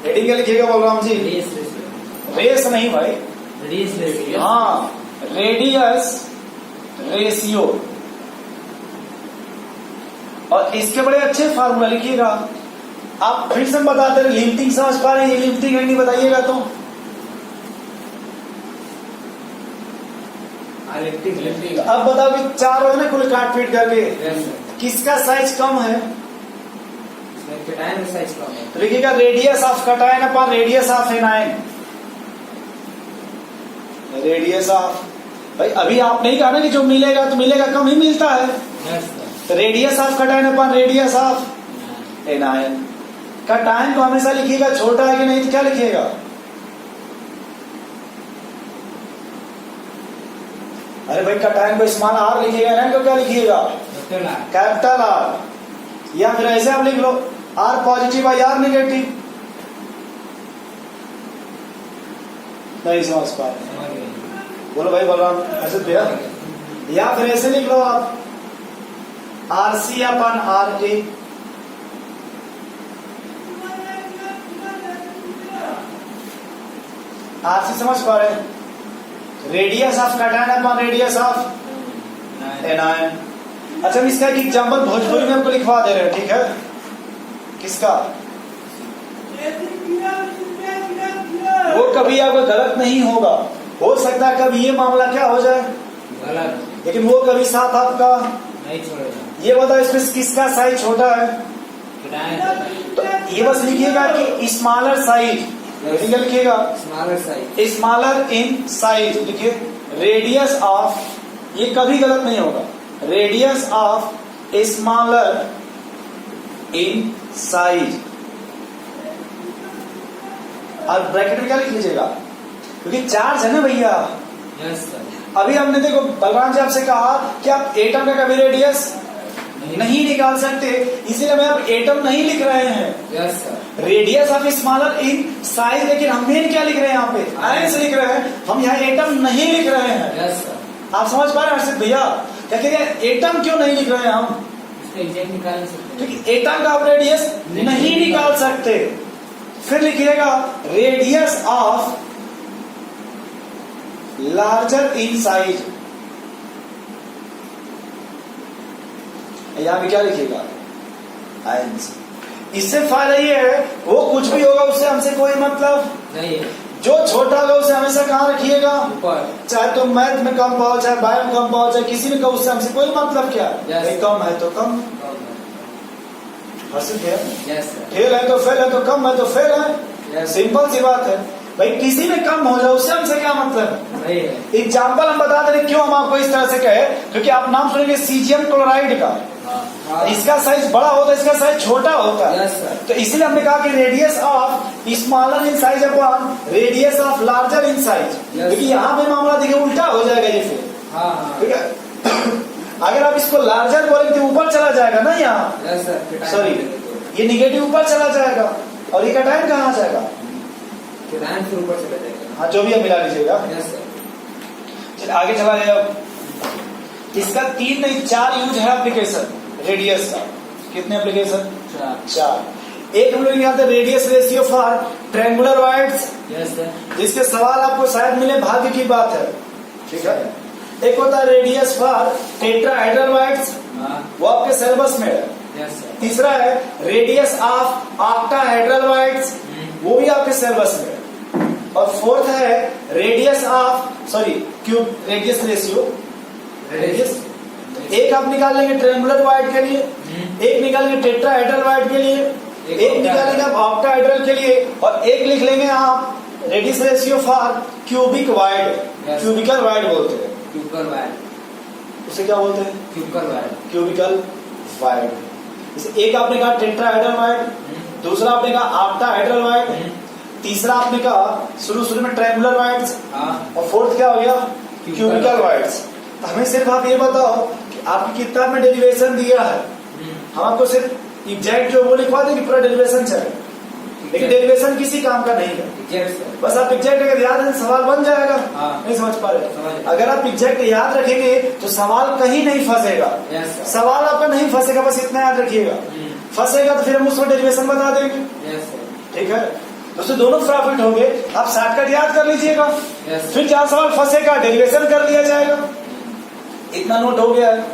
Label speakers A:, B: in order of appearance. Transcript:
A: Heading क्या लिखिएगा Balram ji? Race नहीं भाई, हाँ रेडियस रेशियो। और इसके बड़े अच्छे फार्मूला लिखिएगा। आप फिर से बताते रहे, लिमिटिंग समझ पा रहे हैं? ये लिमिटिंग है नहीं बताइएगा तो अब बताओ कि 4 हो ना कुल काट पीट करके, किसका साइज कम है?
B: कटायन साइज कम है।
A: तो लिखिएगा radius of cation upon radius of anion. Radius of, भाई अभी आप नहीं कहा ना कि जो मिलेगा तो मिलेगा, कम ही मिलता है। तो radius of cation upon radius of anion. Cation को हमेशा लिखिएगा छोटा है कि नहीं, तो क्या लिखिएगा? अरे भाई कटायन को स्मॉल आर लिखिएगा, एनायन को क्या लिखिएगा? Capital R. या फिर ऐसे आप लिख लो आर पॉजिटिव और आर नेगेटिव। नहीं समझ पा रहे, बोलो भाई बलराम ऐसे भैया। या फिर ऐसे लिख लो आप आर सी अपन आर टी। आर सी समझ पा रहे? Radius of cation upon radius of anion. अच्छा हम इसका एक एग्जाम्पल भोजपुरी में हमको लिखवा दे रहे हैं, ठीक है? किसका? वो कभी आपका गलत नहीं होगा, हो सकता है कभी ये मामला क्या हो जाए
B: गलत,
A: लेकिन वो कभी साथ आपका
B: नहीं छोड़ेगा।
A: ये बताओ इसमें किसका साइज छोटा है? तो ये बस लिखिएगा कि स्मॉलर साइज, लिखिएगा
B: smaller size,
A: smaller in size. लिखिए रेडियस ऑफ, ये कभी गलत नहीं होगा, radius of smaller in size. और ब्रैकेट में क्या लिख लीजिएगा? क्योंकि चार्ज है ना भैया।
B: Yes sir.
A: अभी हमने देखो बलराम जी आपसे कहा कि आप एटम का कभी रेडियस नहीं निकाल सकते, इसीलिए हम आप एटम नहीं लिख रहे हैं।
B: Yes sir.
A: Radius of smaller in size, लेकिन हम मेन क्या लिख रहे हैं यहाँ पे? आयन से लिख रहे हैं, हम यहाँ एटम नहीं लिख रहे हैं।
B: Yes sir.
A: आप समझ पा रहे हैं हर्षित भैया? क्या कहते हैं एटम क्यों नहीं लिख रहे हैं हम?
B: इसका एग्जैक्ट निकाल सकते हैं,
A: क्योंकि एटम का आप रेडियस नहीं निकाल सकते। फिर लिखिएगा radius of larger in size. यहां भी क्या लिखिएगा? आयंस। इससे फायदा ये है वो कुछ भी होगा उससे हमसे कोई मतलब
B: नहीं है।
A: जो छोटा होगा उसे हमेशा कहाँ रखिएगा?
B: ऊपर।
A: चाहे तो मैथ में कम पाओ, चाहे बायो में कम पाओ, चाहे किसी में कम, उससे हमसे कोई मतलब क्या?
B: Yes.
A: कम है तो कम, हर्षित है।
B: Yes sir.
A: फेल है तो फेल है, तो कम है तो फेल है।
B: Yes.
A: सिंपल सी बात है भाई, किसी में कम हो जाए उससे हमसे क्या मतलब?
B: नहीं है।
A: एग्जाम्पल हम बता दे रहे क्यों हम आपको इस तरह से कहे, क्योंकि आप नाम सुनेंगे सीजियम क्लोराइड का, इसका साइज बड़ा होता है, इसका साइज छोटा होता है।
B: Yes, sir.
A: तो इसीलिए हमने कहा कि radius of smaller in size upon radius of larger in size. क्योंकि यहाँ पे मामला देखिए उल्टा हो जाएगा ये फिर, ठीक है? अगर आप इसको लार्जर बोलेंगे तो ऊपर चला जाएगा ना यहाँ,
B: यस सर।
A: सॉरी ये निगेटिव ऊपर चला जाएगा और ये कटायन कहाँ जाएगा?
B: कटायन फिर ऊपर चला जाएगा।
A: हाँ जो भी है मिला लीजिएगा।
B: Yes sir.
A: चलिए आगे चला जाए। इसका 3 नहीं 4 यूज है एप्लीकेशन रेडियस का। कितने एप्लीकेशन? 4। एक हम लोग निकालते हैं radius ratio for triangular wides.
B: Yes sir.
A: जिसके सवाल आपको शायद मिले, भाग्य की बात है, ठीक है? एक होता है रेडियस फॉर टेट्राहेड्रल वाइड्स, वो आपके सिलेबस में है।
B: Yes sir.
A: तीसरा है रेडियस ऑफ ऑक्टाहेड्रल वाइड्स, वो भी आपके सिलेबस में है। और फोर्थ है radius of cube radius ratio. Radius एक आप निकाल लेंगे ट्रायंगुलर वाइड के लिए, एक निकालेंगे टेट्राहेड्रल वाइड के लिए, एक निकालेंगे आप ऑक्टाहेड्रल के लिए, और एक लिख लेंगे आप radius ratio for cubic void. Cubical void बोलते हैं।
B: क्यूबिकल वाइड,
A: उसे क्या बोलते हैं?
B: Cubical void.
A: Cubical void. एक आपने कहा टेट्राहेड्रल वाइड, दूसरा आपने कहा ऑक्टाहेड्रल वाइड, तीसरा आपने कहा शुरू में ट्रायंगुलर वाइड्स, और फोर्थ क्या हो गया? Cubical voids. हमें सिर्फ आप ये बताओ कि आपकी किताब में डेरिवेशन दिया है, हम आपको सिर्फ एग्जैक्ट जो वो लिखवा देंगे पूरा डेरिवेशन चले, लेकिन डेरिवेशन किसी काम का नहीं है। बस आप एग्जैक्ट अगर याद है सवाल बन जाएगा। नहीं समझ पा रहे? अगर आप एग्जैक्ट याद रखेंगे तो सवाल कहीं नहीं फंसेगा। सवाल आपका नहीं फंसेगा, बस इतना याद रखिएगा। फंसेगा तो फिर हम उसको डेरिवेशन बता देंगे, ठीक है? दोस्तों दोनों प्रॉफिट होंगे। आप शॉर्टकट याद कर लीजिएगा।
B: Yes.
A: फिर 4 सवाल फंसेगा, डेरिवेशन कर लिया जाएगा। इतना नोट हो गया है।